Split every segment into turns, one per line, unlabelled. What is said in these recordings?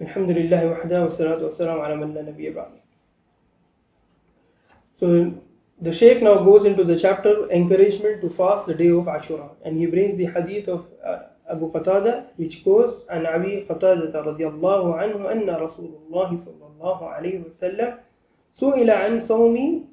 Alhamdulillah wahda wa salatu wa salam ala man la nabiyya ba'da. So the Shaykh now goes into the chapter encouragement to fast the day of Ashura, and he brings the hadith of Abu Qatada, which goes an Abi Qatada radiyallahu anhu anna Rasulullah sallallahu alayhi wa sallam su'ila an sawmi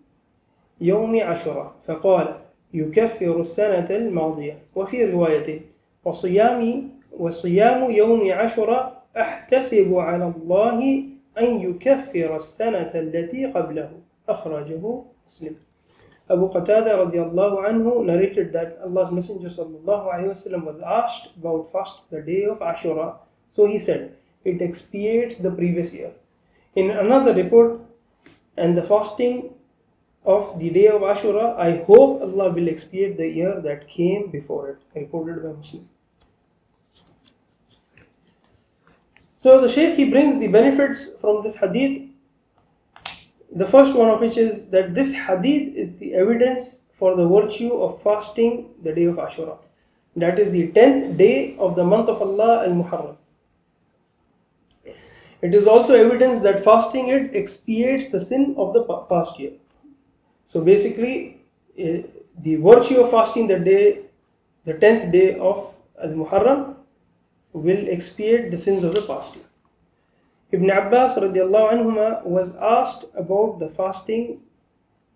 يوم عاشوراء فقال يكفر السنة الماضية وفي رواية وصيام يوم عاشوراء أحتسب على الله أن يكفر السنة التي قبله أخرجه مسلم. Abu Qatada radiallahu anhu narrated that Allah's Messenger sallallahu alayhi wasallam was asked about fast the day of Ashura. So he said, it expiates the previous year. In another report, and the fasting of the day of Ashura, I hope Allah will expiate the year that came before it. Reported by Muslim. So the Shaykh, he brings the benefits from this hadith. The first one of which is that this hadith is the evidence for the virtue of fasting the day of Ashura. That is the 10th day of the month of Allah, Al-Muharram. It is also evidence that fasting it expiates the sin of the past year. So basically, the virtue of fasting the 10th day of Al-Muharram will expiate the sins of the past year. Ibn Abbas radiallahu anhuma was asked about the fasting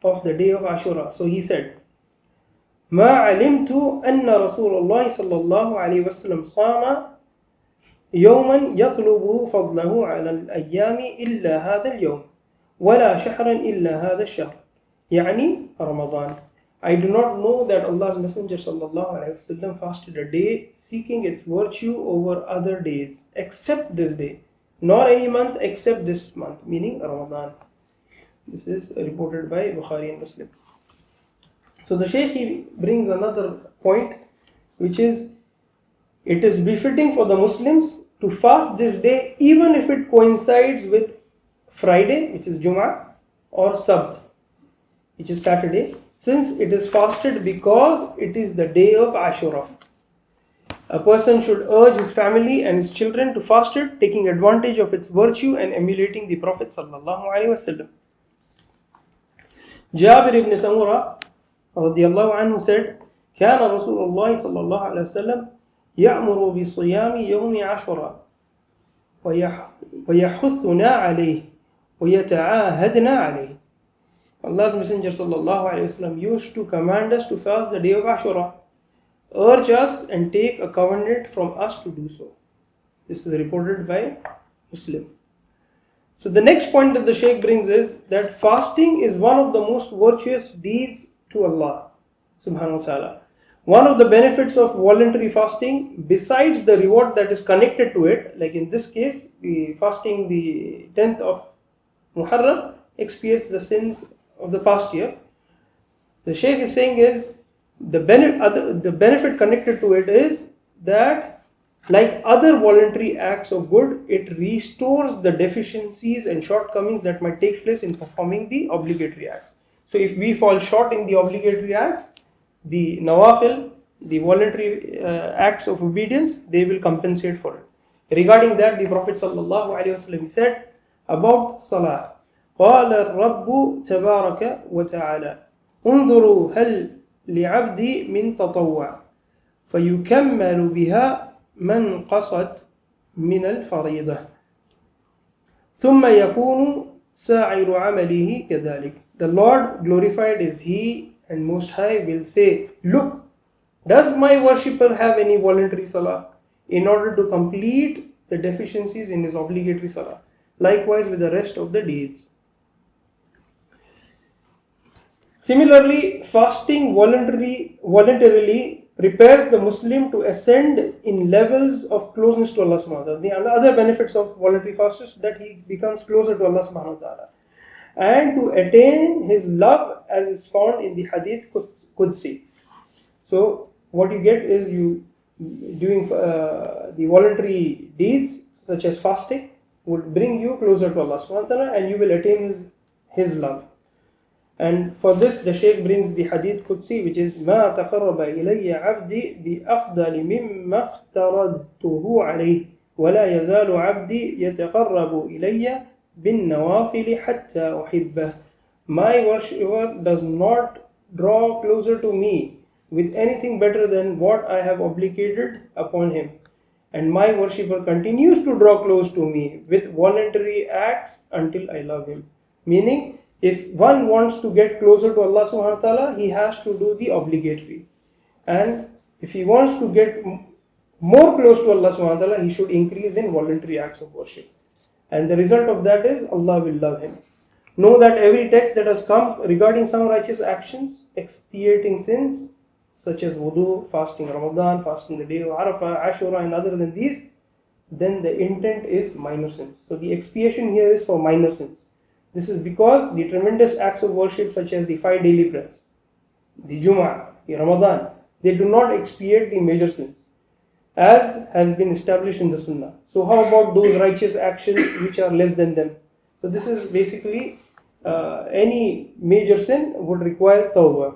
of the day of Ashura. So he said, ما علمت أن رسول الله صلى الله عليه وسلم صام يوما يطلب فضله على الأيام إلا هذا اليوم ولا شهرا إلا هذا الشهر يعني رمضان. I do not know that Allah's Messenger sallallahu alaihi wasallam fasted a day seeking its virtue over other days except this day, nor any month except this month, meaning Ramadan. This is reported by Bukhari and Muslim. So the Shaykh, he brings another point, which is it is befitting for the Muslims to fast this day even if it coincides with Friday, which is Jum'ah, or Sabt, which is Saturday, since it is fasted because it is the day of Ashura. A person should urge his family and his children to fast it, taking advantage of its virtue and emulating the Prophet sallallahu alaihi wasallam. Jabir ibn Samura radiyallahu anhu said, كان رسول الله صلى الله عليه وسلم يأمر بصيام يوم عاشوراء ويحثنا عليه ويتعاهدنا عليه. Allah's Messenger sallallahu alaihi wasallam used to command us to fast the day of Ashura, urge us and take a covenant from us to do so. This is reported by Muslim. So the next point that the Shaykh brings is that fasting is one of the most virtuous deeds to Allah subhanahu wa ta'ala. One of the benefits of voluntary fasting, besides the reward that is connected to it, like in this case, the fasting the 10th of Muharram expiates the sins of the past year. The Shaykh is saying is the benefit connected to it is that, like other voluntary acts of good, it restores the deficiencies and shortcomings that might take place in performing the obligatory acts. So if we fall short in the obligatory acts, the nawafil, the voluntary acts of obedience, they will compensate for it. Regarding that, the Prophet sallallahu alaihi wasallam said about salah, قال الرب تبارك وتعالى انظروا هل لعبدي من تطوع فيكمل بها من قصد من الفريضة ثم يكون سائر عمله كذلك. The Lord glorified is He and Most High will say, look, does my worshipper have any voluntary salah in order to complete the deficiencies in his obligatory salah? Likewise with the rest of the deeds. Similarly, fasting voluntarily prepares the Muslim to ascend in levels of closeness to Allah subhanahu wa ta'ala. The other benefits of voluntary fast is that he becomes closer to Allah subhanahu wa ta'ala, and to attain his love as is found in the Hadith Qudsi. So what you get is you doing the voluntary deeds such as fasting would bring you closer to Allah subhanahu wa ta'ala, and you will attain his love. And for this the Shaykh brings the Hadith Qudsi, which is ما تقرب إلي عبدي بأفضل مما افترضته عليه ولا يزال عبدي يتقرب إلي بالنوافل حتى أحبه. My worshipper does not draw closer to me with anything better than what I have obligated upon him. And my worshipper continues to draw close to me with voluntary acts until I love him. Meaning, if one wants to get closer to Allah subhanahu wa ta'ala, he has to do the obligatory. And if he wants to get more close to Allah subhanahu wa ta'ala, he should increase in voluntary acts of worship. And the result of that is Allah will love him. Know that every text that has come regarding some righteous actions, expiating sins, such as wudu, fasting Ramadan, fasting the day of Arafah, Ashura, and other than these, then the intent is minor sins. So the expiation here is for minor sins. This is because the tremendous acts of worship such as the 5 daily prayers, the Jum'ah, the Ramadan, they do not expiate the major sins, as has been established in the Sunnah. So how about those righteous actions which are less than them? So this is basically any major sin would require tawbah.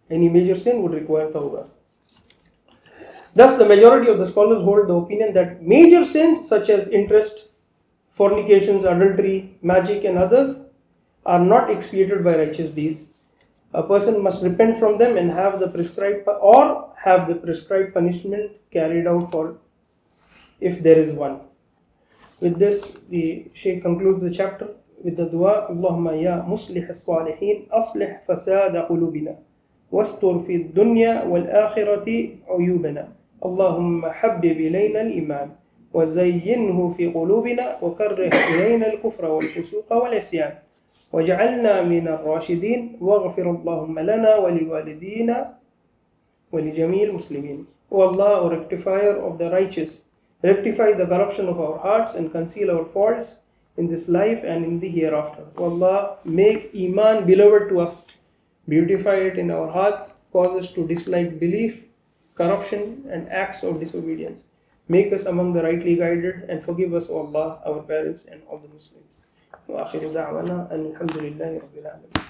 Any major sin would require tawbah. Thus, the majority of the scholars hold the opinion that major sins such as interest, fornications, adultery, magic, and others are not expiated by righteous deeds. A person must repent from them and have the prescribed punishment carried out for, if there is one. With this, the Shaykh concludes the chapter with the dua: Allahumma ya muslih as-salihin aslih fasada qulubina wastur fi dunya wal akhirati uyubana. Allahumma habbib ilayna al-iman wa zayyinhu fi qulubina wa karrih ilayna al-kufra wal fusuqa wal isyan waj'alna min ar-rashidin waghfir Allahumma lana wa liwalidina wa li jamil muslimin. O Allah, O rectifier of the righteous, rectify the corruption of our hearts and conceal our faults in this life and in the hereafter. O Allah, make Iman beloved to us, beautify it in our hearts, cause us to dislike belief, corruption, and acts of disobedience. Make us among the rightly guided and forgive us, O Allah, our parents, and all the Muslims. وآخر دعوانا أن الحمد لله رب العالمين.